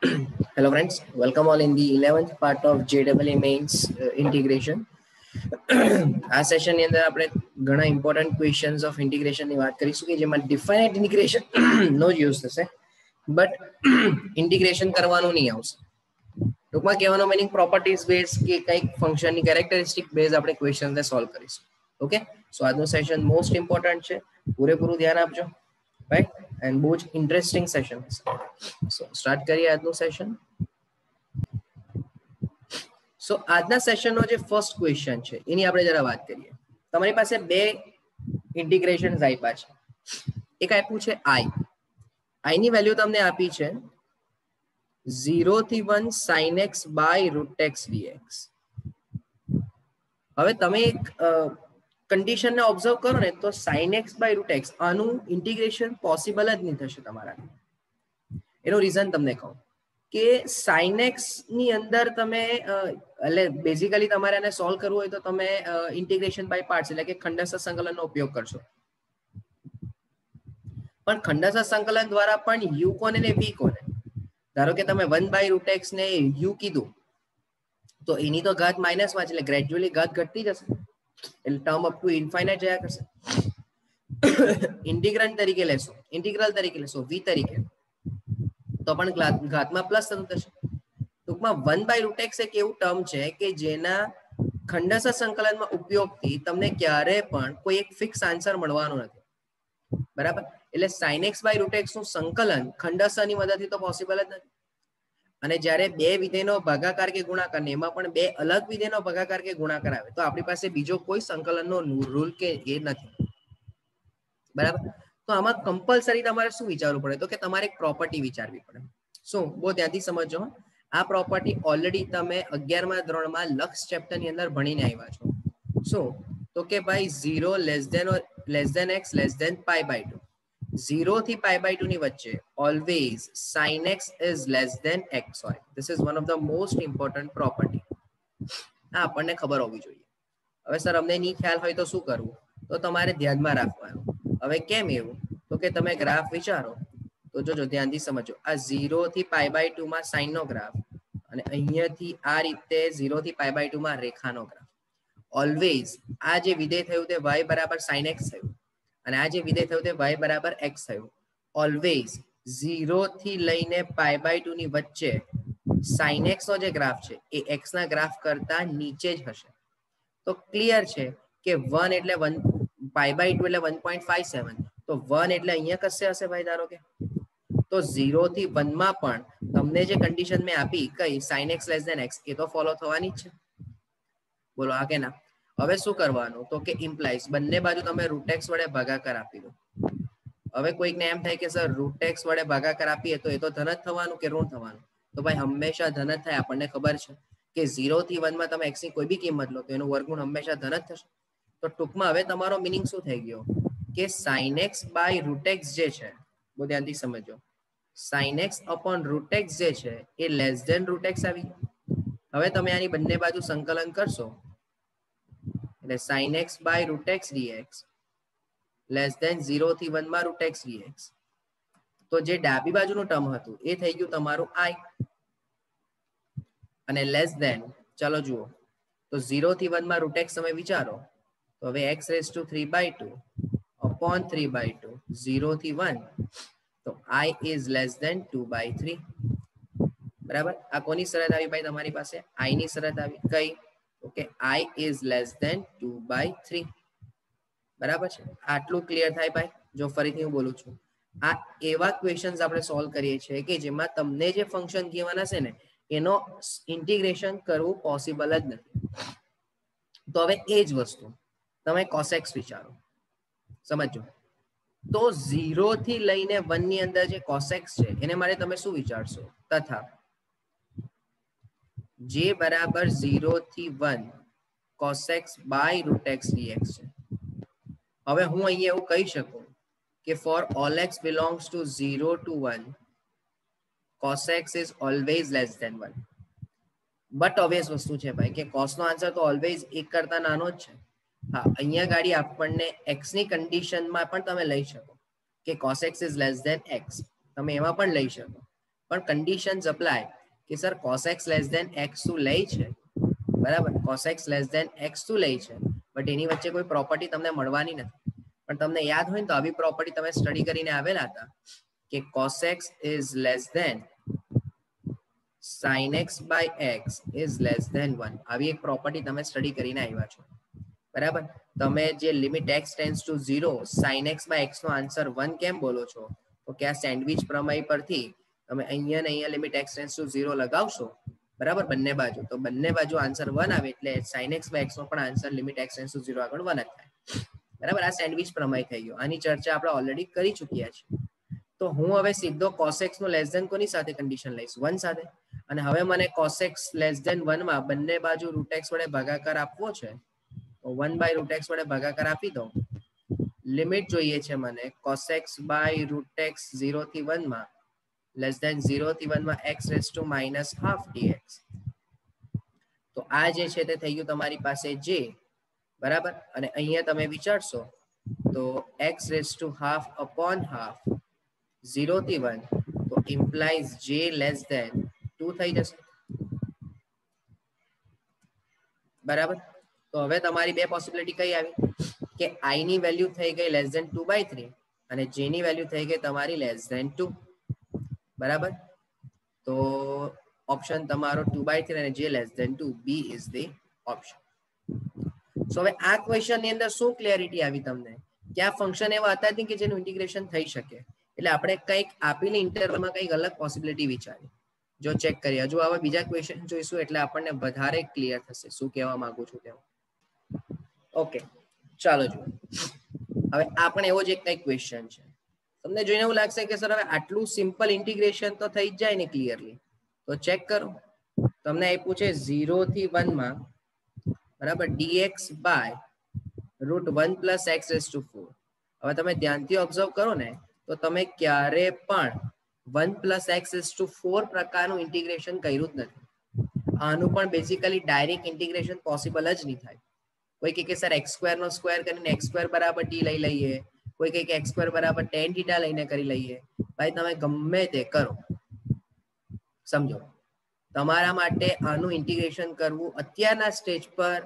Hello friends, welcome all in the 11th part of JEE Mains integration. આ session ની અંદર આપણે ઘણા ઇમ્પોર્ટન્ટ ક્વેશ્ચન્સ ઓફ ઇન્ટિગ્રેશન ની વાત કરીશું કે જેમાં ડિફાઇનાઇટ ઇન્ટિગ્રેશન નો જ યુઝ થશે બટ ઇન્ટિગ્રેશન કરવાનું નહીં આવશે. ટૂંકમાં કહેવાનો મીનિંગ પ્રોપર્ટીઝ બેઝ કે કંઈક ફંક્શનની કેરેક્ટરિસ્ટિક બેઝ આપણે ક્વેશ્ચનને સોલ્વ કરીશું. ઓકે, સો આજનું સેશન મોસ્ટ ઇમ્પોર્ટન્ટ છે, પૂરેપૂરું ધ્યાન આપજો, રાઈટ, એન્ડ બહુ જ ઇન્ટરેસ્ટિંગ સેશન હશે. સો સ્ટાર્ટ કરીએ આજનું સેશન. સો આજના સેશનનો જે ફર્સ્ટ ક્વેશ્ચન છે એની આપણે જરા વાત કરીએ. તમારી પાસે બે ઇન્ટિગ્રેશન્સ આપ્યા છે. એક આપ્યું છે આઈ ની વેલ્યુ તમને આપી છે 0 થી 1 sin x by root x dx. હવે તમે એક કન્ડિશનને ઓબ્ઝર્વ કરો ને તો sin x by root x આનું ઇન્ટિગ્રેશન પોસિબલ જ નહીં થશે તમારા. એનું રીઝન તમને કહું કે sin x ની અંદર તમે એટલે બેઝિકલી તમારે એને સોલ્વ કરવું હોય તો તમે ઇન્ટિગ્રેશન બાય પાર્ટ્સ એટલે કે ખંડસ્થ સંકલનનો ઉપયોગ કરશો. પણ ખંડસ્થ સંકલન દ્વારા પણ u કોને ને v કોને, ધારો કે તમે 1/√x ને u કીધું તો એની તો ઘાત માઇનસમાં છે એટલે ગ્રેજ્યુઅલી ઘાત ઘટતી જશે એટલે ટર્મ અપ ટુ ઇન્ફાઇનાઇટ જયા કરશે. ઇન્ટિગ્રલ તરીકે લેશો v તરીકે તો પણ ઘાતમાં પ્લસ થતું થશે. ટૂંકમાં 1/√x એક એવું ટર્મ છે કે જેના ખંડસ્થ સંકલનમાં ઉપયોગથી તમને ક્યારે પણ કોઈ એક ફિક્સ આન્સર મળવાનો નથી, બરાબર. એટલે sin x by root x નું સંકલન ખંડસ્થની મદદથી તો પોસિબલ જ નથી. અને જ્યારે બે વિધેયનો ભાગાકાર કે ગુણાકાર ને એમાં પણ બે અલગ વિધેયનો ભાગાકાર કે ગુણાકાર આવે તો આપણી પાસે બીજો કોઈ સંકલનનો રૂલ કે એ નથી, બરાબર. તો આમાં કમ્પલસરી તમારે શું વિચારવું પડે તો કે તમારે એક પ્રોપર્ટી વિચારવી પડે. શું? બહુ ધ્યાનથી સમજો. આ પ્રોપર્ટી ઓલરેડી તમે 11મા ધોરણમાં લક્ષ ચેપ્ટરની અંદર ભણીને આવ્યા છો. શું? તો કે ભાઈ 0 less than x less than π/2, 0 થી π/2 ની વચ્ચે always sin x is less than x. Sorry, this is one of the most important property. આ આપણને ખબર હોવી જોઈએ. હવે સર અમને નહીં ખ્યાલ હોય તો શું કરવું? તો તમારે ધ્યાનમાં રાખવાનું. હવે કેમ એવું? તો કે તમે ગ્રાફ વિચારો તો જોજો, ધ્યાનથી સમજો. આ 0 થી π/2 માં સાઇન નો ગ્રાફ અને અહીંયાથી આ રીતે 0 થી π/2 માં રેખાનો ગ્રાફ. ઓલવેઝ આ જે વિધેય થયું તે y બરાબર sin x થયું અને આ જે વિધેય થયું તે y બરાબર x થયું. ઓલવેઝ 0 થી લઈને π/2 ની વચ્ચે sin x નો જે ગ્રાફ છે એ x ના ગ્રાફ કરતા નીચે જ હશે. તો ક્લિયર છે કે 1 એટલે 1 π/2 એટલે 1.57, તો 1 એટલે અહીંયા કશે હશે ભાઈ, ધારો કે તો 0 થી 1 માં પણ તમને જે કન્ડિશન મેં આપી કઈ sin x less than x એ તો ફોલો થવાની જ છે. બોલો આ કે ના? હવે શું કરવાનું તો કે ઇમ્પ્લાઇઝ બંને બાજુ તમે √x વડે ભાગાકાર આપી દો. હવે કોઈકને એમ થાય કે સર √x વડે ભાગાકાર આપીએ તો એ તો ધન જ થવાનું કે ઋણ થવાનું? તો ભાઈ હંમેશા ધન જ થાય. આપણને ખબર છે કે 0 થી 1 માં તમે x ની કોઈ બી કિંમત લો તો એનું વર્ગમૂળ હંમેશા ધન જ થશે. તો ટૂંકમાં હવે તમારો મિનિંગ શું થઈ ગયો કે sin x by √x જે છે, બહુ ધ્યાનથી સમજો, sin x upon √x જે છે એ લેસ ધેન √x આવી ગયો. હવે તમે આની બંને બાજુ સંકલન કરશો એટલે sin x by √x dx less than 0 થી 1 માં √x dx. તો જે ડાબી બાજુનું ટર્મ હતું એ થઈ ગયું તમારું i અને લેસ ધેન, ચાલો જુઓ તો 0 થી 1 માં √x તમે વિચારો તો હવે x raised to 3/2 upon 3/2 0 થી 1 તો i is less than 2/3. બરાબર. આ કોની શરત આવી ભાઈ તમારી પાસે? i ની શરત આવી. કઈ? Okay, i is less than 2/3. બરાબર છે. આટલું ક્લિયર થાય ભાઈ? જો ફરીથી હું બોલું છું, આ એવા ક્વેશ્ચન્સ આપણે સોલ્વ કરીએ છીએ કે જેમાં તમને જે ફંક્શન કહેવાના છે ને એનો ઇન્ટિગ્રેશન કરવું પોસિબલ જ નથી. તો હવે એ જ વસ્તુ તમે cos x વિચારો, સમજો. તો 0 થી લઈને 1 ની અંદર જે cos x છે એને માટે તમે શું વિચારશો? તથા જે બરાબર 0 થી 1 cos x by √x dx છે. હવે હું અહીંયા એવું કહી શકું કે for all x belongs to 0 to 1 cos x is always less than 1. But obvious વસ્તુ છે ભાઈ કે cos નો આન્સર તો ઓલવેઝ 1 કરતા નાનો જ છે. હા, અહીંયા ગાડી આપણને x ની કન્ડિશનમાં પણ તમે લઈ શકો કે cos x is less than x, તમે એમાં પણ લઈ શકો. પણ કન્ડિશન્સ અપ્લાય કે sir cos x less than x2 લે છે, બરાબર, cos x less than x2 લે છે, બટ એની વચ્ચે કોઈ પ્રોપર્ટી તમને મળવાની નથી. પણ તમને યાદ હોય ને તો આવી પ્રોપર્ટી તમે સ્ટડી કરીને આવેલા હતા કે cos x is less than sin x by x is less than 1. આવી એક પ્રોપર્ટી તમે સ્ટડી કરીને આવ્યા છો, બરાબર. તમે જે limit x tends to 0 sin x by x નો આન્સર 1 કેમ બોલો છો? તો કે આ સેન્ડવિચ પ્રમેય પરથી તમે અહીંયા ને અહીંયા લિમિટ x ટેન્ડ્સ ટુ 0 લગાવશો, બરાબર, બંને બાજુ, તો બંને બાજુ આન્સર 1 આવે એટલે sin x by x નો પણ answer limit x tends to 0 આગળ 1 જ થાય, બરાબર. આ સેન્ડવિચ પ્રમેય થઈ ગયો, આની ચર્ચા આપણે ઓલરેડી કરી ચૂક્યા છીએ. તો હું હવે સીધો cos x નો લેસ ધેન કોની સાથે કન્ડિશન લઈશ? 1 સાથે. અને હવે મને cos x લેસ ધેન 1 માં બંને બાજુ √x વડે ભાગાકાર આપવો છે, તો 1 બાય √x વડે ભાગાકાર આપી દઉં. લિમિટ જોઈએ છે મને cos x બાય √x 0 થી 1 માં લેસ ધેન 0 થી 1 માં x raise to minus half dx. તો આ જે છે તે થઈ ગયું તમારી પાસે j, બરાબર. અને અહીંયા તમે વિચારશો તો x raise to half upon half 0 થી 1, તો ઇમ્પ્લાઇઝ j લેસ ધેન 2 થઈ જશે, બરાબર. તો હવે તમારી બે પોસિબિલિટી કઈ આવી કે i ની વેલ્યુ થઈ ગઈ લેસ ધેન 2/3 અને j ની વેલ્યુ થઈ ગઈ તમારી લેસ ધેન 2, બરાબર. તો ઓપ્શન તમારો 2/3 અને j less than 2, B is the option. So હવે આ ક્વેશ્ચન ની અંદર શું ક્લેરિટી આવી તમને કે આ ફંક્શન એવા હતા કે જેનું ઇન્ટિગ્રેશન થઈ શકે, એટલે આપણે કંઈક આપીને ઇન્ટરવલમાં કંઈક અલગ પોસિબિલિટી વિચારી. જો ચેક કરીએ, હજુ હવે બીજા ક્વેશ્ચન જોઈશું એટલે આપણને વધારે ક્લિયર થશે શું કહેવા માંગુ છું તેમ. ઓકે, ચાલો જુઓ. હવે આ પણ એવો જ એક કંઈક ક્વેશ્ચન છે. તમને જોઈને એવું લાગશે કે સર હવે આટલું સિમ્પલ ઇન્ટિગ્રેશન તો થઈ જ જાય ને ક્લિયરલી. તો ચેક કરો, તમને આપ્યું છે 0 થી 1 માં, બરાબર, dx by √1 plus x raise to 4. હવે તમે ધ્યાનથી ઓબ્ઝર્વ કરો ને તો તમે ક્યારે પણ 1 પ્લસ x રેઝ ટુ 4 પ્રકારનું ઇન્ટિગ્રેશન કર્યું જ નથી. આનું પણ બેઝિકલી ડાયરેક્ટ ઇન્ટિગ્રેશન પોસિબલ જ નહીં થાય. કોઈ કે સર x સ્ક્વેર નો સ્ક્વેર કરીને x સ્ક્વેર બરાબર t લઈ લઈએ, કોઈ કે x સ્ક્વેર બરાબર tan થીટા લઈને કરી લઈએ. ભાઈ તમે ગમે તે કરો, સમજો તમારા માટે આનું ઇન્ટિગ્રેશન કરવું અત્યારના સ્ટેજ પર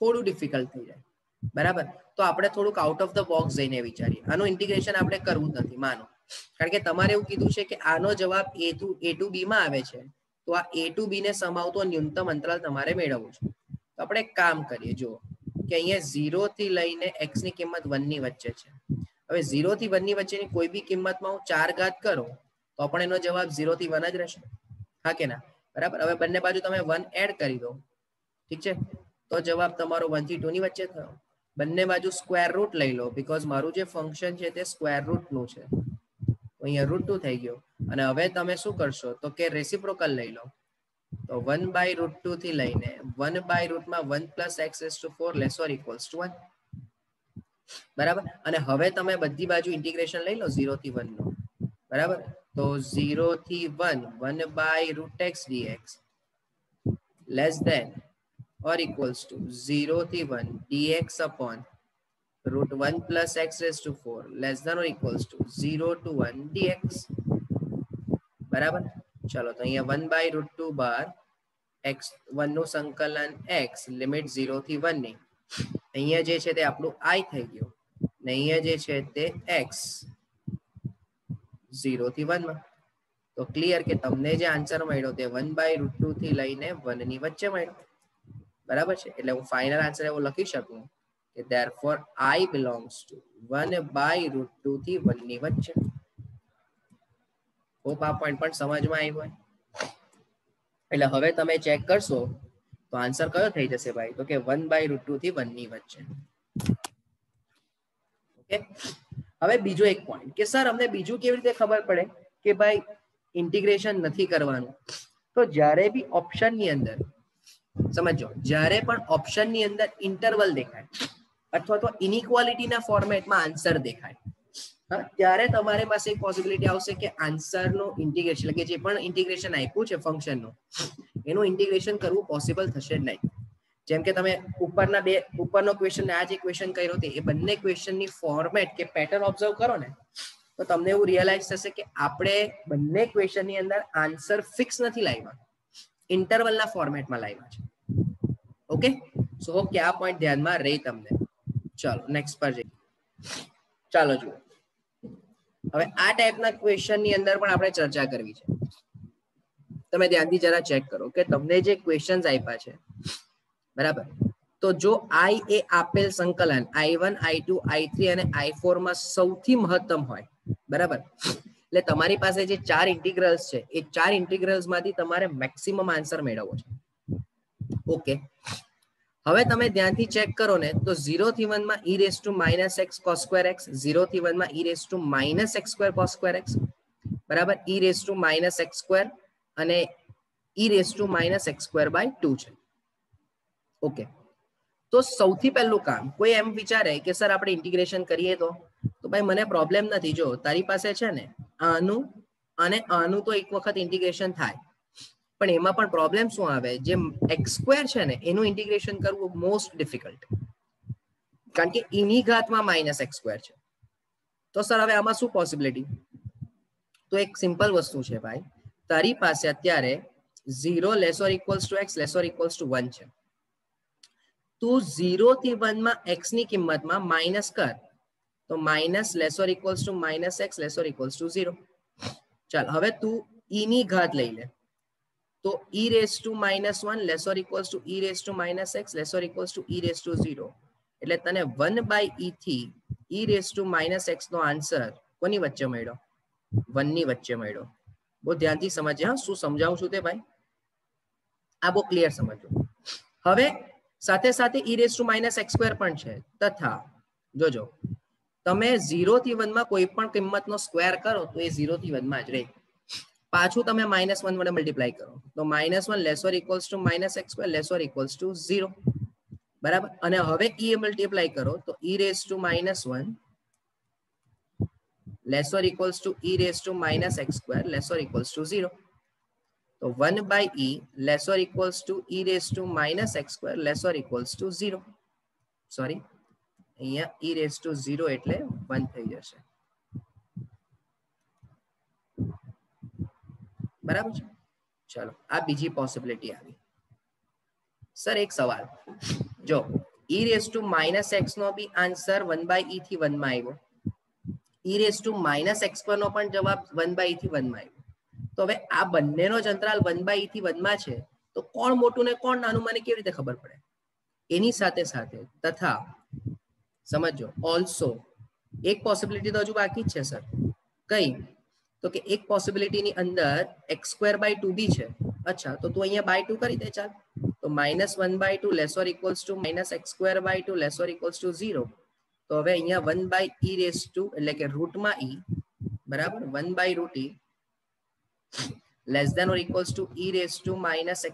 થોડું ડિફિકલ્ટ થઈ જાય, બરાબર. તો આપણે થોડુંક આઉટ ઓફ ધ બોક્સ જઈને વિચારીએ. આનું ઇન્ટિગ્રેશન આપણે કરવું જ નથી, માનો, કારણ કે તમારે એવું કીધું છે કે આનો જવાબ a to b માં આવે છે, તો આ a to b ને સમાવતો ન્યૂનતમ અંતરાલ તમારે મેળવવું છે. તો આપણે એક કામ કરીએ, જુઓ કે અહીંયા 0 થી લઈને x ની કિંમત 1 ની વચ્ચે છે. હવે 0 થી 1 ની વચ્ચેની કોઈ બી કિંમતમાં હું 4 ઘાત કરું તો પણ એનો જવાબ 0 થી 1 જ રહેશે, હા કે ના? બરાબર. હવે બંને બાજુ તમે 1 એડ કરી દો, ઠીક છે, તો જવાબ તમારો 1 થી 2 ની વચ્ચે થયો. બંને બાજુ સ્ક્વેર રૂટ લઈ લો, બીકોઝ મારું જે ફંક્શન છે તે સ્ક્વેર રૂટ નું છે, તો અહીંયા √2 થઈ ગયો. અને હવે તમે શું કરશો તો કે રેસિપ્રોકલ લઈ લો, તો 1 બાય √2 થી લઈને 1 બાય રૂટમાં 1 plus x raise to 4 less or equals to 1, બરાબર. અને હવે તમે બધી બાજુ ઇન્ટિગ્રેશન લઈ લો 0 થી 1 નું, બરાબર. તો 0 થી 1 1 by √x dx less than or equals to 0 થી 1 dx upon √1 plus x raised to 4 less than or equals to 0 to 1 dx, બરાબર. ચલો તો અહીંયા 1 by √2 બાર x1 નું સંકલન x લિમિટ 0 થી 1 ની, અહીંયા જે છે તે આપણું i થઈ ગયું ને અહીંયા જે છે તે x 0 થી 1 માં. તો ક્લિયર કે તમને જે આન્સર મળ્યો તે 1 by √2 થી લઈને 1 ની વચ્ચે મળ્યો, બરાબર છે. એટલે હું ફાઇનલ આન્સર એવો લખી શકું કે therefore i belongs to 1 by √2 થી 1 ની વચ્ચે. હોપ આ પોઈન્ટ પણ સમજમાં આવ્યો હોય. એટલે હવે તમે ચેક કરશો તો આન્સર કયો થઈ જશે ભાઈ, તો કે 1 by √2 થી 1 ની વચ્ચે. ઓકે, હવે બીજો એક પોઈન્ટ કે સર અમને બીજું કેવી રીતે ખબર પડે કે ભાઈ ઇન્ટિગ્રેશન નથી કરવાનું? તો જ્યારે બી ઓપ્શન ની અંદર સમજો, જ્યારે પણ ઓપ્શન ની અંદર ઇન્ટરવલ દેખાય અથવા તો ઇનઇક્વાલિટી ના ફોર્મેટમાં આન્સર દેખાય, ત્યારે તમારી પાસે એક પોસિબિલિટી આવશે કે આન્સર નું ઇન્ટિગ્રેશન, એટલે કે જે પણ ઇન્ટિગ્રેશન આપ્યું છે ફંક્શન નું, એનું ઇન્ટિગ્રેશન કરવું પોસિબલ થશે નહીં. જેમ કે તમે ઉપરનો ક્વેશ્ચન આ જે ક્વેશ્ચન કર્યો હતો એ બંને ક્વેશ્ચનની ફોર્મેટ કે પેટર્ન ઓબ્ઝર્વ કરો ને, તો તમને એવું રિયલાઇઝ થશે કે આપણે બંને ક્વેશ્ચનની અંદર આન્સર ફિક્સ નથી લાવ્યા, ઇન્ટરવલના ફોર્મેટમાં લાવ્યા છે. ઓકે, સો હોપ કે આ પોઈન્ટ ધ્યાનમાં રહી તમને. ચાલો નેક્સ્ટ પર જઈએ. ચાલો જુઓ, હવે આ ટાઈપના ક્વેશ્ચનની અંદર પણ આપણે ચર્ચા કરવી છે. તમે ધ્યાનથી જરા ચેક કરો કે તમને જે ક્વેશ્ચન્સ આપ્યા છે, બરાબર, તો જો આઈ એ આપેલ સંકલન I1 I2 I3 અને I4 માં સૌથી મહત્તમ હોય, બરાબર, એટલે તમારી પાસે જે 4 ઇન્ટિગ્રલ્સ છે એ 4 ઇન્ટિગ્રલ્સ માંથી તમારે મેક્સિમમ આન્સર મેળવવો છે. ઓકે, હવે તમે ધ્યાનથી ચેક કરો ને તો 0 થી 1 માં e - x cos square x, 0 થી 1 માં e - x square cos square x, બરાબર, e - x square અને e - x square by 2 છે. ઓકે, તો સૌથી પહેલું કામ કોઈ એમ વિચારે કે સર આપણે ઇન્ટિગ્રેશન કરીએ તો ભાઈ મને પ્રોબ્લેમ નથી. જો તારી પાસે છે ને આનું અને આનું તો એક વખત ઇન્ટિગ્રેશન થાય, પણ એમાં પણ પ્રોબ્લેમ શું આવે, જે x સ્ક્વેર છે ને એનું ઇન્ટિગ્રેશન કરવું મોસ્ટ ડિફિકલ્ટ, કારણ કે એની ઘાતમાં -x સ્ક્વેર છે. તો સર હવે આમાં શું પોસિબિલિટી? તો એક સિમ્પલ વસ્તુ છે ભાઈ, તારી પાસે અત્યારે 0 < x < 1 છે. તું 0 થી 1 માં x ની કિંમતમાં માઇનસ કર, તો -< x < 0. ચાલ હવે તું e ની ઘાત લઈ લે, તો e - 1 < e - x < 0. એટલે તને 1/e થી e - x નો આન્સર કોની વચ્ચે મળ્યો? 1 ની વચ્ચે મળ્યો. બહુ ધ્યાનથી સમજે હા, શું સમજાવું છું તે ભાઈ, આ બહુ ક્લિયર સમજો. હવે સાથે સાથે e - x સ્ક્વેર પણ છે, તથા જોજો તમે 0 થી 1 માં કોઈ પણ કિંમતનો સ્ક્વેર કરો તો એ 0 થી 1 માં જ રહે. પાછું તમે -1 વડે મલ્ટીપ્લાય કરો તો -1 < x square < 0, બરાબર. અને હવે e મલ્ટીપ્લાય કરો તો e - 1 < x square < 0. તો 1/e < x square < 0. સોરી, અહીંયા e 0 એટલે 1 થઈ જશે, બરાબર છે. ચલો આ બીજી પોસિબિલિટી આવી. સર એક સવાલ, જો e - x નો બી આન્સર 1/e થી 1 માં આવ્યો, e - x square નો પણ જવાબ 1/e થી 1 માં આવ્યો. તો હવે આ બંનેનો જ અંતરાલ 1/e થી 1 માં છે, તો કોણ મોટું ને કોણ નાનું મને કેવી રીતે ખબર પડે? એની સાથે સાથે તથા સમજો ઓલસો એક પોસિબિલિટી તો હજુ બાકી જ છે સર. કઈ? તો કે એક પોસિબિલિટીની અંદર x²/2 બી છે. અચ્છા, તો તું અહીંયા બાય 2 કરી દે ચાલ. તો -1/2 < x²/2 < 0. તો હવે અહીંયા 1/e એટલે કે રૂટમાં e, બરાબર, 1/√e < e -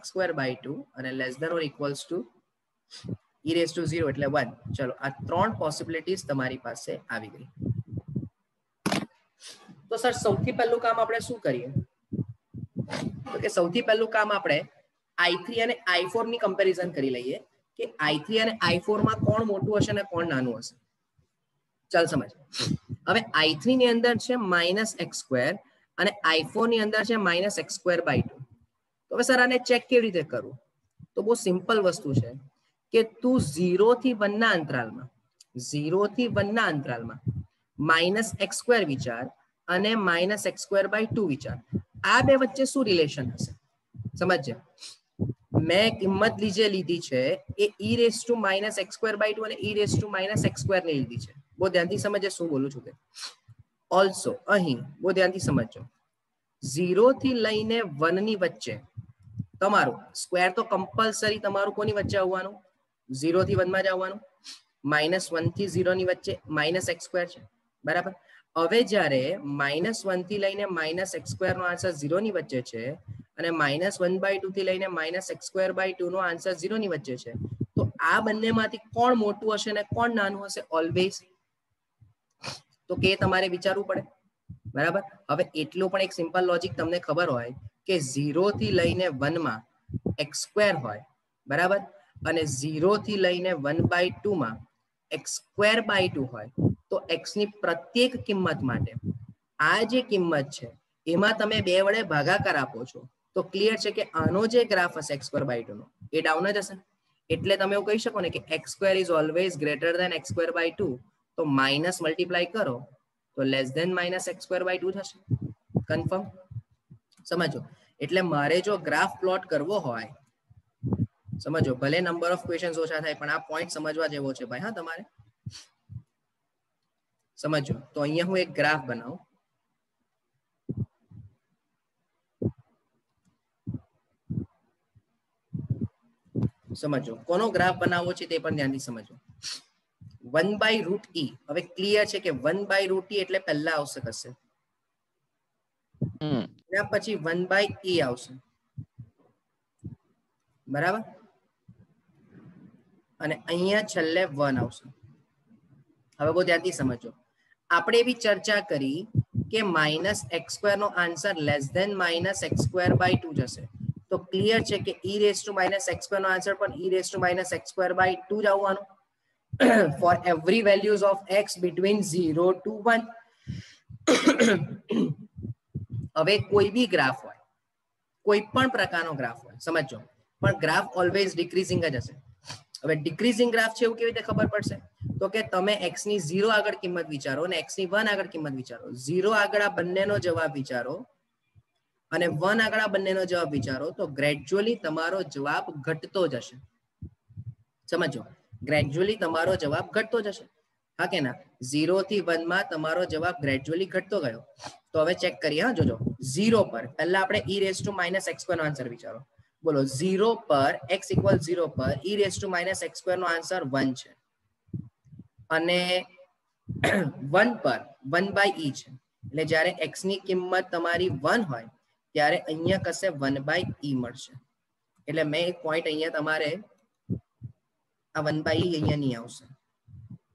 x²/2 અને < e 0 એટલે 1. ચલો આ 3 પોસિબિલિટીઝ તમારી પાસે આવી ગઈ. તો સર સૌથી પહેલું કામ આપણે શું કરીએ? તો કે સૌથી પહેલું કામ આપણે I3 અને I4 ની કમ્પેરિઝન કરી લઈએ કે I3 અને I4 માં કોણ મોટું હશે અને કોણ નાનું હશે. ચાલ સમજ. હવે I3 ની અંદર છે -x² અને I4 ની અંદર છે -x²/2. તો હવે સર આને ચેક કેવી રીતે કરવું? તો બહુ સિમ્પલ વસ્તુ છે કે તું 0 થી 1 ના અંતરાલમાં -x² વિચાર અને -x²/2 વિચાર. આ બે વચ્ચે શું રિલેશન હશે? સમજજે, મેં કિંમત લીધી છે એ e - x²/2 અને e - x² ની લીધી છે. બહુ ધ્યાનથી સમજે શું બોલું છું તે. ઓલસો અહીં બહુ ધ્યાનથી સમજજો, 0 થી લઈને 1 ની વચ્ચે તમારું સ્ક્વેર તો કમ્પલસરી તમારું કોની વચ્ચે આવવાનું? 0 થી 1 માં જ આવવાનું. -1 થી 0 ની વચ્ચે -x² છે, બરાબર. હવે જ્યારે -1 થી લઈને -x² નો આન્સર 0 ની વચ્ચે છે અને -1/2 થી લઈને -x²/2 નો આન્સર 0 ની વચ્ચે છે, તો આ બંનેમાંથી કોણ મોટું હશે અને કોણ નાનું હશે? ઓલવેઝ તો કે તમારે વિચારવું પડે, બરાબર. હવે એટલું પણ એક સિમ્પલ લોજિક તમને ખબર હોય કે 0 થી લઈને 1 માં x² હોય, બરાબર, અને 0 થી લઈને 1/2 માં x²/2 હોય, તો x ની પ્રત્યેક કિંમત માટે આ જે કિંમત છે એમાં તમે 2 વડે ભાગાકાર આપો છો તો ક્લિયર છે કે આનો જે ગ્રાફ હશે x²/2 નો એ ડાઉન જ હશે. એટલે તમે એવું કહી શકો ને કે x² is always greater than x²/2, તો માઇનસ મલ્ટીપ્લાય કરો તો લેસ ધેન માઇનસ x²/2 થશે. કન્ફર્મ? સમજો. એટલે મારે જો ગ્રાફ પ્લોટ કરવો હોય, સમજો, ભલે નંબર ઓફ ક્વેશ્ચન્સ ઓછા થાય પણ આ પોઈન્ટ સમજવા જેવો છે ભાઈ. હા, તમારે સમજો. તો અહીંયા હું એક ગ્રાફ બનાવું. સમજો કોનો ગ્રાફ બનાવવો છે તે પણ ધ્યાનથી સમજો. 1/√e. હવે ક્લિયર છે કે 1/√e એટલે પહેલા આવશે કશે, ત્યાર પછી 1/e આવશે, બરાબર, અને અહીંયા છેલ્લે 1 આવશે. હવે બહુ ધ્યાનથી સમજો. આપણે એવી ચર્ચા કરી કે -x² નો આન્સર લેસ ધેન -x²/2 જશે. તો ક્લિયર છે કે e⁻x² નો આન્સર પણ e⁻x²/2 જ આવવાનો for every values of x between 0 to 1. હવે કોઈ બી ગ્રાફ હોય, કોઈ પણ પ્રકારનો ગ્રાફ હોય, સમજો, પણ ગ્રાફ ઓલવેઝ ડિક્રીઝિંગ જ હશે. હવે ડિક્રીઝિંગ ગ્રાફ છે એવું કેવી રીતે ખબર પડશે? તો કે તમે x ની 0 આગળ કિંમત વિચારો અને x ની 1 આગળ કિંમત વિચારો. 0 આગળ આ બંનેનો જવાબ વિચારો અને 1 આગળ આ બંનેનો જવાબ વિચારો તો ગ્રેજ્યુઅલી તમારો જવાબ ઘટતો જશે. સમજો, ગ્રેજ્યુઅલી તમારો જવાબ ઘટતો જશે. હા કે ના? 0 થી 1 માં તમારો જવાબ ગ્રેજ્યુઅલી ઘટતો ગયો. તો હવે ચેક કરીએ. હા, જોજો. 0 પર પહેલા આપણે e⁻x² નો આન્સર વિચારો. બોલો, 0 પર x = 0 પર e⁻x² નો આન્સર 1 છે અને 1 પર 1/e છે. એટલે જ્યારે x ની કિંમત તમારી 1 હોય ત્યારે અહીંયા કશે 1/e મળશે. એટલે મેં એક પોઈન્ટ અહીંયા તમારે આ 1/e અહીંયા નહીં આવશે,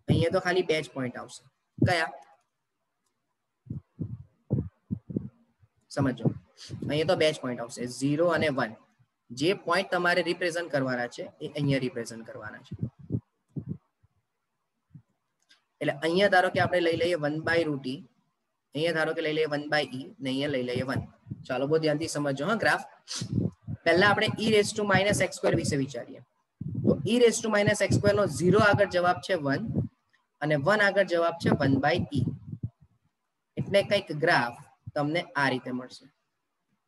અહીંયા તો ખાલી 2 જ પોઈન્ટ આવશે. કયા? સમજો, અહીંયા તો 2 જ પોઈન્ટ આવશે, 0 અને 1. જે પોઈન્ટ તમારે રિપ્રેઝન્ટ કરવાના છે એ અહીંયા રિપ્રેઝન્ટ કરવાના છે. એટલે અહીંયા ધારો કે આપણે લઈ લઈએ 1/√e, અહીંયા ધારો કે લઈ લઈએ 1/e ને અહીંયા લઈ લઈએ 1. ચાલો બહુ ધ્યાનથી સમજો. હા, ગ્રાફ પહેલા આપણે e⁻x² વિશે વિચારીએ. તો e⁻x² નો 0 આગળ જવાબ છે 1 અને 1 આગળ જવાબ છે 1/e. એટલે કંઈક ગ્રાફ તમને આ રીતે મળશે,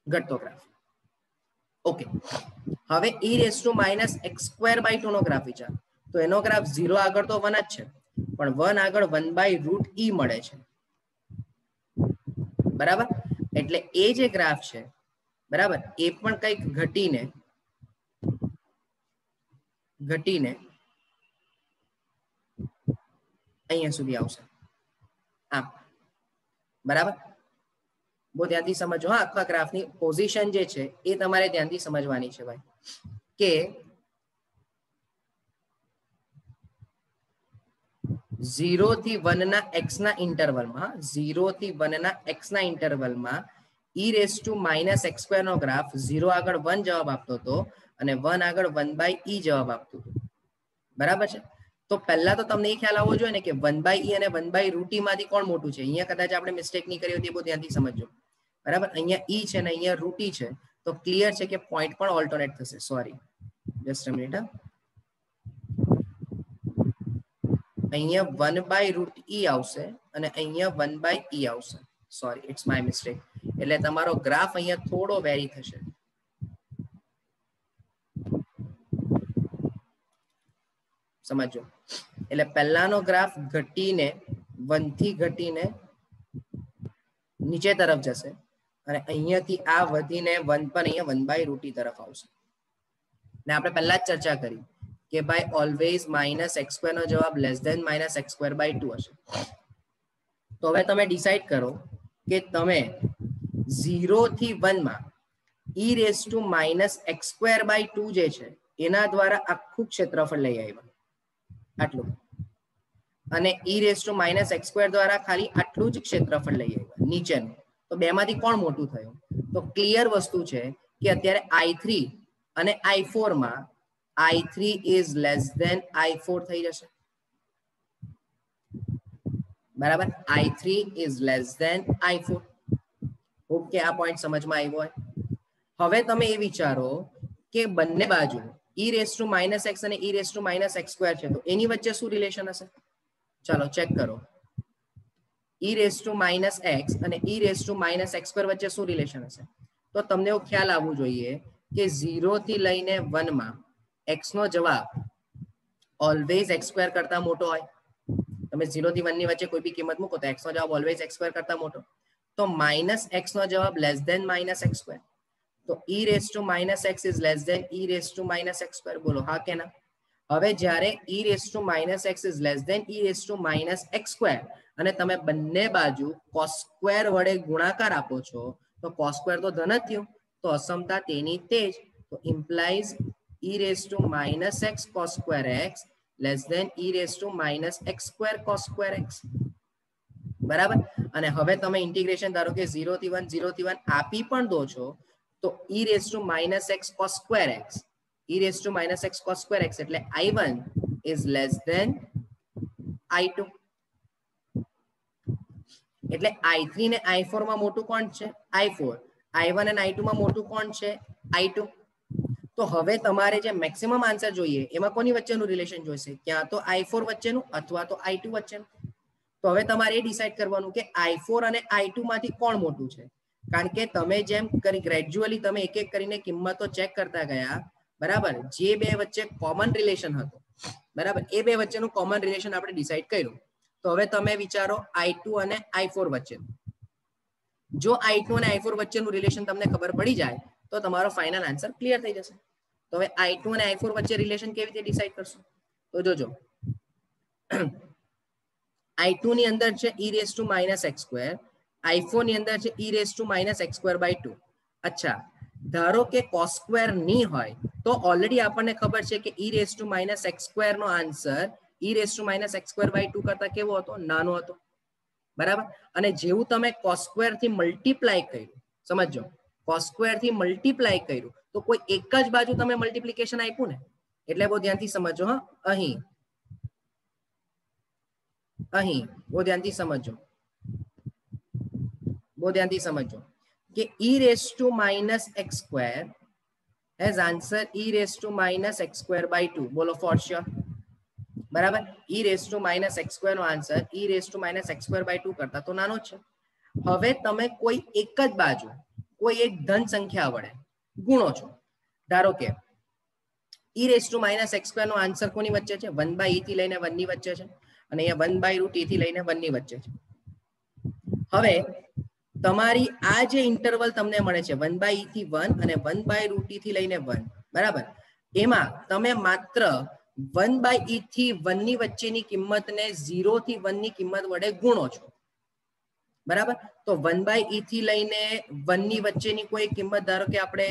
ઘટતો ગ્રાફ. ઓકે, હવે e⁻x²/2 નો ગ્રાફ વિચાર. તો એનો ગ્રાફ 0 આગળ તો 1 જ છે પણ 1 આગળ 1/√e મળે છે, બરાબર. એટલે એ જે ગ્રાફ છે, બરાબર, એ પણ કંઈક ઘટીને અહીંયા સુધી આવશે, આમ, બરાબર. બહુ ધ્યાનથી સમજો. હા, આખા ગ્રાફની પોઝિશન જે છે એ તમારે ધ્યાનથી સમજવાની છે ભાઈ, કે 0 થી 1 ના x ના ઇન્ટરવલમાં, 0 થી 1 ના x ના ઇન્ટરવલમાં e⁻x² નો ગ્રાફ 0 આગળ 1 જવાબ આપતો હતો અને 1 આગળ 1/e જવાબ આપતો હતો, બરાબર છે. તો પહેલા તો તમને એ ખ્યાલ આવવો જોઈએ ને કે 1/e અને 1/√e માંથી કોણ મોટું છે. અહીંયા કદાચ આપણે મિસ્ટેક નહીં કરી હોય તે બહુ ધ્યાનથી સમજો, બરાબર. અહીંયા e છે ને અહીંયા √e છે, તો ક્લિયર છે કે પોઈન્ટ પણ ઓલ્ટરનેટ થશે. Sorry, just a minute. અહીંયા 1/√e આવશે અને અહીંયા 1/e આવશે. Sorry, it's my mistake. એટલે તમારો ગ્રાફ અહીંયા થોડો વેરી થશે. સમજો, એટલે પહેલાનો ગ્રાફ ઘટીને 1 થી ઘટીને નીચે તરફ જશે અને અહીંયાથી આ વધીને 1 પર અહીંયા 1/√e તરફ આવશે. ને આપણે પહેલા જ ચર્ચા કરી કે ભાઈ ઓલવેઝ -x² નો જવાબ લેસ ધેન -x²/2 હશે. તો હવે તમે ડિસાઈડ કરો કે તમે 0 થી 1 માં e⁻x²/2 જે છે એના દ્વારા આખું ક્ષેત્રફળ લઈ આવ્યા, આટલું, અને e⁻x² દ્વારા ખાલી આટલું જ ક્ષેત્રફળ લઈ આવ્યા નીચેનું. તો બેમાંથી કોણ મોટું થયું? તો ક્લિયર વસ્તુ છે કે અત્યારે I3 અને I4 માં I3 is less than I4 થઈ જશે, બરાબર, I3 is less than I4. Okay, આ પોઈન્ટ સમજમાં આવ્યો હોય. હવે તમે એ વિચારો કે બંને બાજુ e raise to minus x અને e raise to minus x square છે, તો એની વચ્ચે શું રિલેશન હશે? ચાલો ચેક કરો. e raise to minus x અને e raise to minus x square વચ્ચે શું રિલેશન હશે? તો તમને એવો ખ્યાલ આવવું જોઈએ કે 0 થી લઈને 1 માં x નો જવાબ ઓલવેઝ x સ્ક્વેર કરતા મોટો હોય. તમે 0 થી 1 ની વચ્ચે કોઈ બી કિંમત મૂકો તો x નો જવાબ ઓલવેઝ x સ્ક્વેર કરતા મોટો. તો માઇનસ એક્સ નો જવાબ less than minus x square. તો e raise to minus x is less than e raise to minus x square. બોલો હા કે ના? હવે જ્યારે e raise to minus x is less than e raise to minus x square અને તમે બંને બાજુ cos સ્ક્વેર વડે ગુણાકાર આપો છો, તો cos સ્ક્વેર તો ધન જ થયું, તો અસમતા તેની તે જ. તો implies e raise to minus x cos square x less than e raise to minus x square cos square x. બરાબર. અને હવે તમે ઇન્ટિગ્રેશન ધારો કે 0 થી 1 0 થી 1 આપી પણ દો છો, તો e raise to minus x cos square x e raise to minus x cos square x એટલે I1 is less than I2. એટલે I3 ને I4 માં મોટું કોણ છે? I4. I1 અને I2 માં મોટું કોણ છે? I2. તો હવે તમારે જે મેક્સિમમ આન્સર જોઈએ એમાં કોની વચ્ચેનું રિલેશન જોઈશે? ક્યાં તો I4 વચ્ચેનું અથવા તો I2 વચ્ચેનું. તો હવે તમારે એ ડિસાઈડ કરવાનું કે I4 અને I2 માંથી કોણ મોટું છે. કારણ કે તમે જેમ કરી ગ્રેજ્યુઅલી તમે એક એક કરીને કિંમતો ચેક કરતા ગયા, બરાબર, જે બે વચ્ચે કોમન રિલેશન હતું, બરાબર, એ બે વચ્ચેનું કોમન રિલેશન આપણે ડિસાઈડ કર્યું. તો હવે તમે વિચારો I2 અને I4 વચ્ચે. જો I2 અને I4 વચ્ચેનું રિલેશન તમને ખબર પડી જાય તો તમારો ફાઇનલ આન્સર ક્લિયર થઈ જશે. તો હવે I2 અને I4 વચ્ચે રિલેશન કેવી રીતે ડિસાઈડ કરશો? તો જોજો, I2 ની અંદર છે e raise to minus x square, I4 ની અંદર છે e raise to minus x square by 2. અચ્છા, ધારો કે cos સ્ક્વેર ની હોય તો ઓલરેડી આપણને ખબર છે કે e raise to minus x square નો answer e raise to minus x square by 2 કરતા કેવો હતો? નાનો હતો. બરાબર. અને જેવું તમે cos સ્ક્વેર થી મલ્ટીપ્લાય કર્યું, સમજો, cos સ્ક્વેર થી મલ્ટીપ્લાય કર્યું તો કોઈ એક જ બાજુ તમે મલ્ટીપ્લિકેશન આપ્યું ને, એટલે બહુ ધ્યાનથી સમજો. હા, અહીં બહુ ધ્યાનથી સમજો, કે e raise to minus x square as answer e raise to minus x square by 2. બોલો ફોર શ્યોર. બરાબર. e raise to minus x square નો answer e raise to minus x square by 2 કરતા તો નાનો છે. હવે તમે કોઈ એક જ બાજુ કોઈ એક ધન સંખ્યા વડે ગુણો છો. ધારો કે e raise to minus x square નો આન્સર કોની વચ્ચે છે? 1/e થી લઈને 1 ની વચ્ચે છે, અને અહીંયા 1/√e થી લઈને 1 ની વચ્ચે છે. હવે તમારી આ જે ઇન્ટરવલ તમને મળે છે 1/e થી 1 અને 1/√e થી લઈને 1, બરાબર, એમાં તમે માત્ર 1/e થી 1 ની વચ્ચેની કિંમતને 0 થી 1 ની કિંમત વડે ગુણો છો. બરાબર. તો 1/e થી લઈને 1 ની વચ્ચેની કોઈ કિંમત ધારો કે આપણે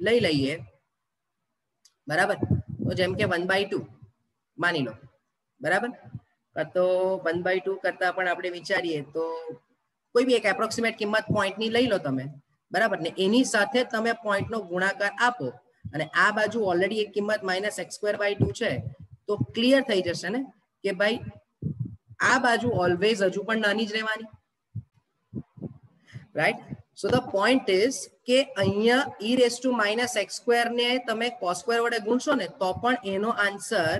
લઈ લઈએ, બરાબર, તો જેમ કે 1/2 માની લો, બરાબર, તો 1/2 કરતા પણ આપણે વિચારીએ તો કોઈ બી એક એપ્રોક્સિમેટ કિંમત પોઈન્ટની લઈ લો તમે, બરાબર, ને એની સાથે તમે પોઈન્ટનો ગુણાકાર આપો અને આ બાજુ ઓલરેડી એક કિંમત માઇનસ એક્સ સ્ક્વેર બાય 2 છે, તો ક્લિયર થઈ જશે ને કે ભાઈ આ બાજુ ઓલવેઝ હજુ પણ નાની જ રહેવાની. Right. So the point is કે અહીંયા e raise to minus x square ને તમે cos સ્ક્વેર વડે ગુણશો ને તો પણ એનો આન્સર,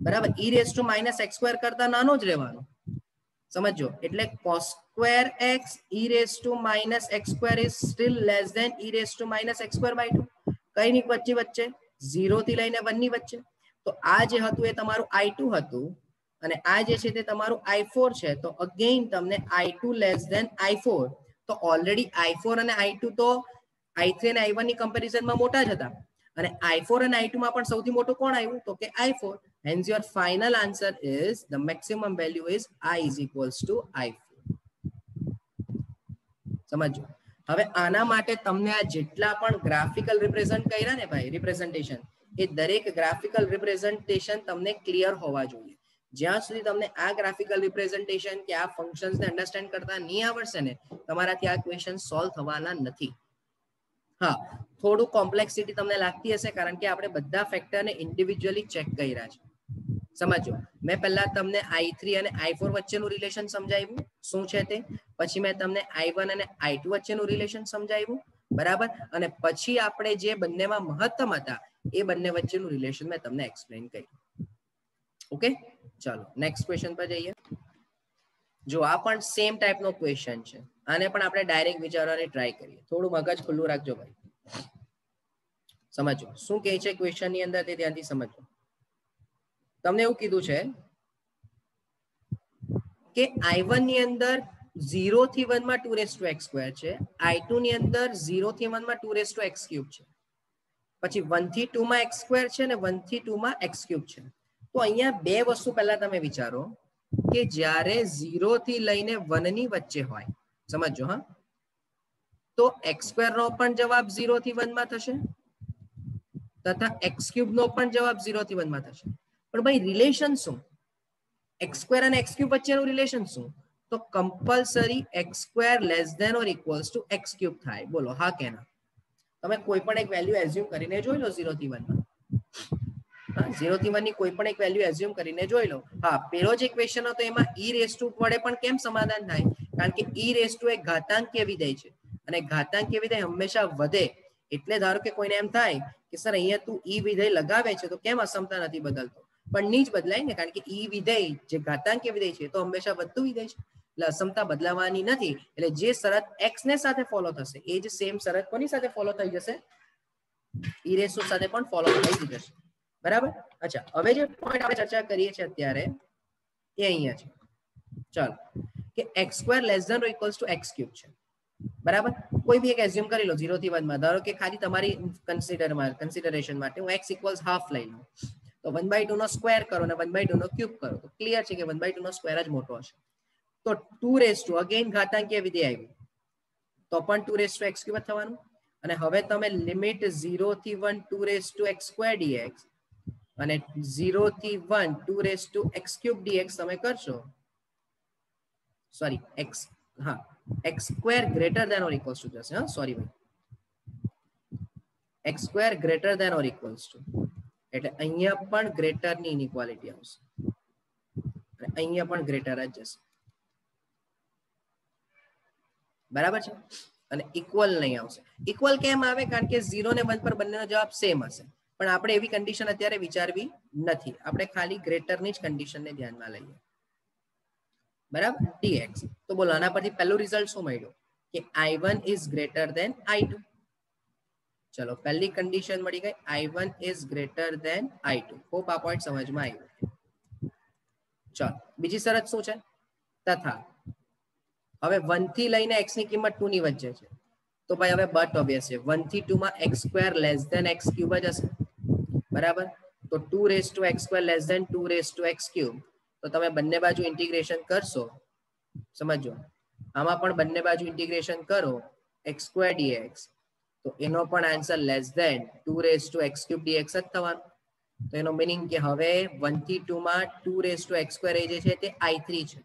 બરાબર, e raise to minus x square કરતા નાનો જ રહેવાનો. સમજો, એટલે cos square x e raise to minus x square is still less than e raise to minus x square by 2. કઈ ની વચ્ચે? 0 થી લઈને 1 ની વચ્ચે. તો આ જે હતું એ તમારું I2 હતું અને આ જે છે તે તમારું I4 છે. તો અગેઇન તમને I2 લેસ ધેન I4. તો ઓલરેડી I4 અને I2 તો I3 અને I1 ની કમ્પેરિઝનમાં મોટા જ હતા, અને I4 અને I2 માં પણ સૌથી મોટું કોણ આવ્યું? તો કે I4. Hence your final answer is the maximum value is I is equals to I4. સમજો. હવે આના માટે તમને આ જેટલા પણ ગ્રાફિકલ રિપ્રેઝન્ટ કર્યા ને ભાઈ, રિપ્રેઝન્ટેશન, એ દરેક ગ્રાફિકલ રિપ્રેઝન્ટેશન તમને ક્લિયર હોવા જોઈએ. જ્યાં સુધી તમને આ ગ્રાફિકલ રિપ્રેઝન્ટેશન કે આ ફંક્શન્સને અન્ડરસ્ટેન્ડ કરતા નહીં આવડશે ને, તમારાથી આ ક્વેશ્ચન સોલ્વ થવાના નથી. હા, થોડું કોમ્પ્લેક્સિટી તમને લાગતી હશે કારણ કે આપણે બધા ફેક્ટરને ઇન્ડિવિડ્યુઅલી ચેક કર્યા છે. સમજો મેં પહેલા તમને i3 અને i4 વચ્ચેનું રિલેશન સમજાવ્યું શું છે તે, પછી મેં તમને i1 અને i2 વચ્ચેનું રિલેશન સમજાવ્યું, બરાબર, અને પછી આપણે જે બંનેમાં મહત્તમ હતા એ બંને વચ્ચેનું રિલેશન મેં તમને એક્સપ્લેન કર્યું. ઓકે, ચાલો નેક્સ્ટ ક્વેશ્ચન પર જઈએ. જો આ પણ સેમ ટાઈપનો ક્વેશ્ચન છે, આને પણ આપણે ડાયરેક્ટ વિચારવાની ટ્રાય કરીએ. થોડું મગજ ખુલ્લું રાખજો ભાઈ. સમજો શું કહે છે ક્વેશ્ચન ની અંદર તે ધ્યાનથી સમજો. તમને એવું કીધું છે કે i1 ની અંદર 0 થી 1 માં 2 raised to x square છે, i2 ની અંદર 0 થી 1 માં 2 raised to x cube છે, પછી 1 થી 2 માં x square છે અને 1 થી 2 માં x cube છે. તો અહીંયા બે વસ્તુ પહેલા તમે વિચારો કે જ્યારે 0 થી લઈને 1 ની વચ્ચે હોય, સમજો હા, તો x square નો પણ જવાબ 0 થી 1 માં થશે તથા x cube નો પણ જવાબ 0 થી 1 માં થશે. પણ ભાઈ રિલેશન શું? x square અને x cube વચ્ચેનું રિલેશન શું? તો compulsory x square less than or equals to x cube થાય. બોલો હા કે ના? તમે કોઈ પણ એક વેલ્યુ એઝ્યુમ કરીને જોઈ લો 0 થી 1 માં. 0 થી 1 ની કોઈ પણ એક વેલ્યુ એઝ્યુમ કરીને જોઈ લો. હા, પેલો જે ક્વેશ્ચન હતો એમાં e રેઝ ટુ વડે પણ કેમ સમાધાન થાય? કારણ કે e રેઝ ટુ એક ઘાતાંકીય વિધેય છે અને ઘાતાંકીય વિધેય હંમેશા વધે. એટલે ધારો કે કોઈને એમ થાય કે સર અહીંયા તું e વિધેય લગાવે છે તો કેમ અસમતા નથી બદલતો? પણ ની જ બદલાય ને, કારણ કે e વિધેય જે ઘાતાંકીય વિધેય છે તો હંમેશા વધતું વિધેય છે, એટલે અસમતા બદલાવાની નથી. એટલે જે શરત x ને સાથે ફોલો થશે એ જ સેમ શરત કોની સાથે ફોલો થઈ જશે? e રેઝ ટુ સાથે પણ ફોલો થઈ જશે. બરાબર. અચ્છા, હવે જે પોઈન્ટ આપણે ચર્ચા કરીએ છીએ અત્યારે એ અહીંયા છે. ચાલો કે x square less than or equals to x cube છે, બરાબર. કોઈ બી એક એઝ્યુમ કરી લો 0 થી 1 માં. ધારો કે ખાલી તમારી કન્સિડરેશન માટે હું x ઇક્વલ્સ હાફ લઈ લઉં, તો 1/2 નો સ્ક્વેર કરો અને 1/2 નો ક્યુબ કરો તો ક્લિયર છે કે 1/2 નો સ્ક્વેર જ મોટો હશે. તો 2 રેઝ ટુ અગેન ઘાતાંકીય વિધેય આવ્યું તો પણ 2 રેઝ ટુ x ક્યુબ જ થવાનું. અને હવે તમે લિમિટ 0 થી 1 2 raise to x square dx અને 0 થી 1 2 raise to x cube dx તમે કરશો, સોરી x, હા, x square greater than or equals to જશે. હા સોરી ભાઈ, x square greater than or equals to, એટલે અહીંયા પણ ગ્રેટર ની ઇનઇક્વાલિટી આવશે અને અહીંયા પણ ગ્રેટર જ જશે. બરાબર છે. અને ઇક્વલ નહીં આવશે. ઇક્વલ કેમ આવે? કારણ કે 0 ને 1 પર બંનેનો જવાબ સેમ હશે. પણ આપણે એવી કન્ડિશન અત્યારે વિચારવી નથી. આપણે ખાલી ગ્રેટરની જ કન્ડિશનને ધ્યાનમાં લઈએ. બરાબર, dx. તો બોલો આના પરથી પહેલું રિઝલ્ટ શું મળ્યું કે i1 is greater than i2. ચલો પહેલી કન્ડિશન મળી ગઈ, i1 is greater than i2. Hope આ પોઈન્ટ સમજમાં આવ્યો. ચાલો બીજી શરત શું છે? તથા હવે 1 થી લઈને x ની કિંમત 2 ની વચ્ચે છે તો ભાઈ હવે બટ ઓબ્વિયસ છે 1 થી 2 માં x square less than x cube જ હશે, બરાબર. તો 2 raise to x square less than 2 raise to x cube, તો તમે બંને બાજુ ઇન્ટિગ્રેશન કરશો, સમજો આમાં પણ બંને બાજુ ઇન્ટિગ્રેશન કરો x સ્ક્વેર dx, તો એનો પણ answer less than 2 raise to x cube dx જ થવાનો. તો એનો મીનિંગ કે હવે 1 થી 2 માં 2 રેઝ ટુ x સ્ક્વેર એ જે છે તે i3 છે.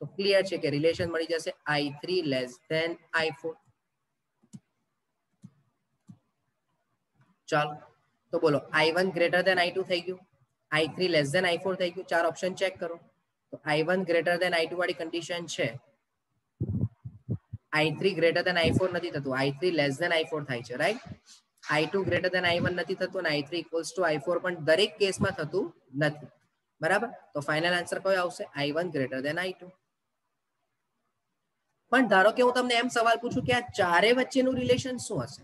તો ક્લિયર છે કે રિલેશન મળી જશે i3 લેસ ધેન i4. ચાલો તો બોલો i1 ગ્રેટર ધેન i2 થઈ ગયું, i3 લેસ ધેન i4 થઈ ગયું. ચાર ઓપ્શન ચેક કરો. તો i1 ગ્રેટર ધેન i2 વાળી કન્ડિશન છે, i3 ગ્રેટર ધેન i4 નથી થતું, i3 લેસ ધેન i4 થાય છે, right. i2 greater than i1 નથી થતું અને i3 ઇક્વલ્સ ટુ i4 પણ દરેક કેસમાં થતું નથી, બરાબર. તો ફાઇનલ આન્સર કયો આવશે? i1 greater than i2. પણ ધારો કે હું તમને એમ સવાલ પૂછું કે આ ચારે વચ્ચેનું રિલેશન શું હશે?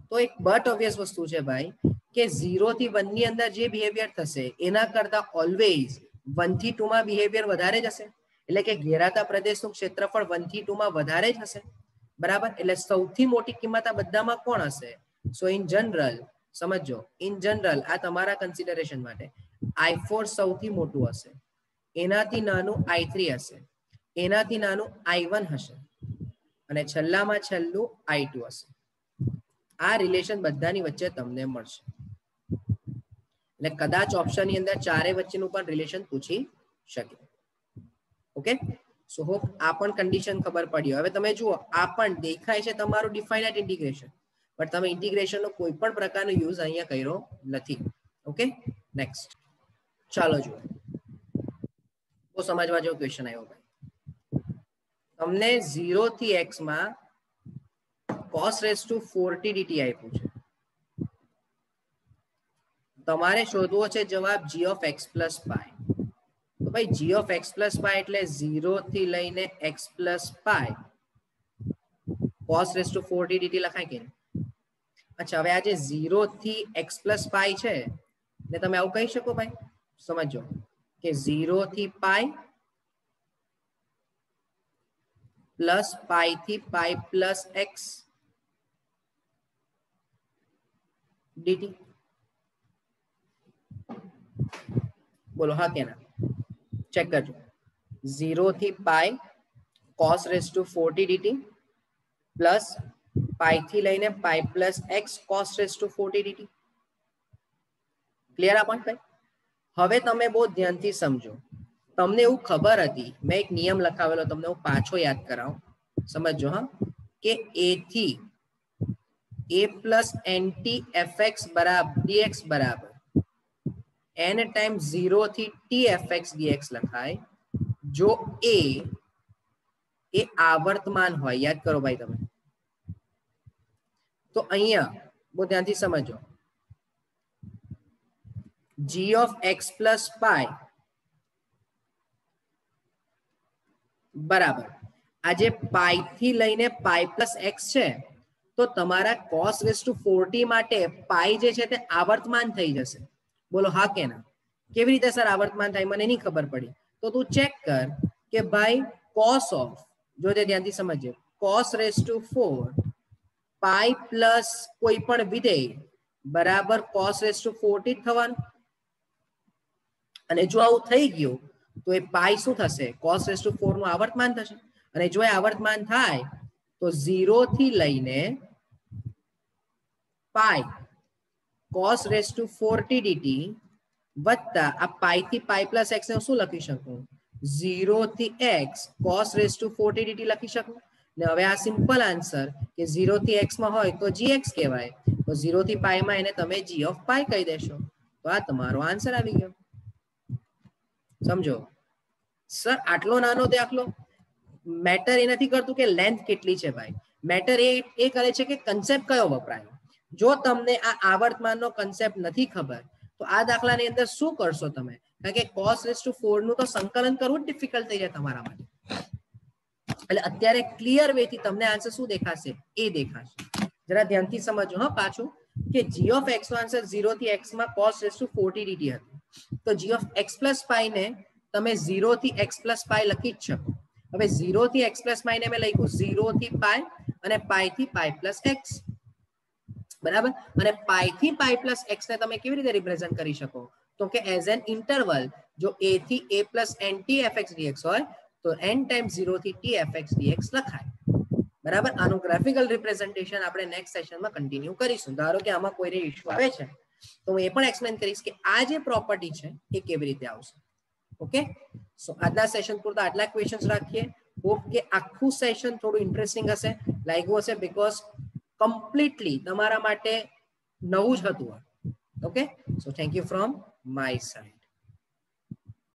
તો એક બટ ઓબ્વિયસ વસ્તુ છે ભાઈ કે 0 થી 1 ની અંદર જે બિહેવિયર થશે એના કરતા ઓલવેઝ 1 થી 2 માં બિહેવિયર વધારે જ હશે. એટલે કે ઘેરાતા પ્રદેશનું ક્ષેત્રફળ 1 થી 2 માં વધારે જ હશે, બરાબર. એટલે સૌથી મોટી કિંમત આ બધામાં કોણ હશે? સો ઇન જનરલ સમજો, ઇન જનરલ આ તમારા કન્સિડરેશન માટે i4 સૌથી મોટું હશે, એનાથી નાનું i3 હશે, એનાથી નાનું i1 હશે અને છેલ્લામાં છેલ્લું i2 હશે. આ રિલેશન બધાની વચ્ચે તમને મળશે. એટલે કદાચ ઓપ્શન ની અંદર ચારે વચ્ચેનું પણ રિલેશન પૂછી શકે. ઓકે, સો હોપ આ પણ કન્ડિશન ખબર પડી. હવે તમે જુઓ આ પણ દેખાય છે તમારું ડિફાઇનાઇટ ઇન્ટિગ્રેશન, પણ તમે ઇન્ટિગ્રેશનનો કોઈ પણ પ્રકારનો યુઝ અહીંયા કર્યો નથી. Okay, next. ચાલો જુઓ, બહુ સમજવા જેવો ક્વેશ્ચન આવ્યો ભાઈ. તમને 0 થી x માં cos raised to 4t dt આપ્યું છે. તમારે શોધવો છે જવાબ g of x plus pi. તો ભાઈ g of x plus pi એટલે 0 થી લઈને x plus pi cos raised to 4t dt લખાય કે? અચ્છા, હવે આ જે 0 થી x plus pi છે ને તમે આવું કહી શકો ભાઈ? સમજો કે 0 થી pi પ્લસ પાઈ થી પાઈ પ્લસ એક્સ ડીટી. બોલો હા કે ના? ચેક કરજો. 0 થી પાઈ cos raised to 4t dt plus pi થી લઈને pi plus x cos raised to 4t dt. Clear આ પોઈન્ટ ભાઈ? હવે તમે બહુ ધ્યાનથી સમજો. તમને એવું ખબર હતી, મેં એક નિયમ લખાવેલો, તમને હું પાછો યાદ કરાવું, સમજો હા, કે a થી a પ્લસ nt fx બરાબર dx બરાબર n ટાઈમ્સ 0 થી t fx dx લખાય જો a એ આવર્તમાન હોય. યાદ કરો ભાઈ તમે. તો અહીંયા બહુ ધ્યાનથી સમજો, g of x plus pi બરાબર આજે પાઈ થી લઈને પાઈ પ્લસ એક્સ છે, તો તમારા cos raised to 4t માટે પાઈ જે છે તે આવર્તમાન થઈ જશે. બોલો હા કે ના? કેવી રીતે સર આવર્તમાન થાય? મને નહીં ખબર પડી. તો તું ચેક કર કે ભાઈ cos of, જો તે ધ્યાનથી સમજજો, cos raised to 4 pi plus કોઈ પણ વિધેય બરાબર cos raised to 4t થવાનું. અને જો આવું થઈ ગયું તો એ પાઈ શું થશે? cos raised to 4 નું આવર્તમાન થશે. અને જો એ આવર્તમાન થાય તો 0 થી લઈને પાઈ cos raised to 4t dt વત્તા આ પાઈ થી પાઈ પ્લસ એક્સ ને શું લખી શકું? 0 થી x cos raised to 4t dt લખી શકું. ને હવે આ સિમ્પલ આન્સર કે 0 થી x માં હોય તો gx કહેવાય, તો 0 થી પાઈ માં એને તમે g of pi કહી દેશો. તો આ તમારો આન્સર આવી ગયો. સમજો સર, આટલો નાનો દાખલો મેટર એ નથી કરતું કે લેન્થ કેટલી છે ભાઈ. મેટર એ કરે છે કે કન્સેપ્ટ કયો વપરાય. જો તમને આ આવર્તમાનનો કન્સેપ્ટ નથી ખબર તો આ દાખલાની અંદર શું કરશો તમે? કારણ કે cos raised to 4 નું તો સંકલન કરવું ડિફિકલ્ટ થઈ જાય તમારા માટે. એટલે અત્યારે ક્લિયર વે થી તમને આન્સર શું દેખાશે? એ દેખાશે. જરા ધ્યાનથી સમજો હા પાછું, કે g of x નો આન્સર 0 થી x માં cos raised to 4t dt હતું. તો g of x plus pi ને તમે 0 થી x plus pi લખી જ શકો. હવે 0 થી x plus pi ને મેં લખ્યું 0 થી pi અને pi થી pi plus x બરાબર. અને pi થી pi plus x ને તમે કેવી રીતે રિપ્રેઝન્ટ કરી શકો? તો કે એઝ એન ઇન્ટરવલ. જો a થી a plus nt fx dx હોય તો n ટાઈમ્સ 0 થી t fx dx લખાય. બરાબર. આનું ગ્રાફિકલ રિપ્રેઝન્ટેશન આપણે નેક્સ્ટ સેશનમાં કન્ટિન્યુ કરીશું. ધારો કે આમાં કોઈને ઇશ્યુ આવે છે તો હું એ પણ એક્સપ્લેન કરીશ કે આ જે પ્રોપર્ટી છે એ કેવી રીતે આવશે. ઓકે, સો આજના સેશન પૂરતા આટલા ક્વેશ્ચન્સ રાખીએ. હોપ કે આખું સેશન થોડું ઇન્ટરેસ્ટિંગ હશે, લાગ્યું હશે, બીકોઝ કમ્પ્લીટલી તમારા માટે નવું જ હતું. Okay, so thank you from my side.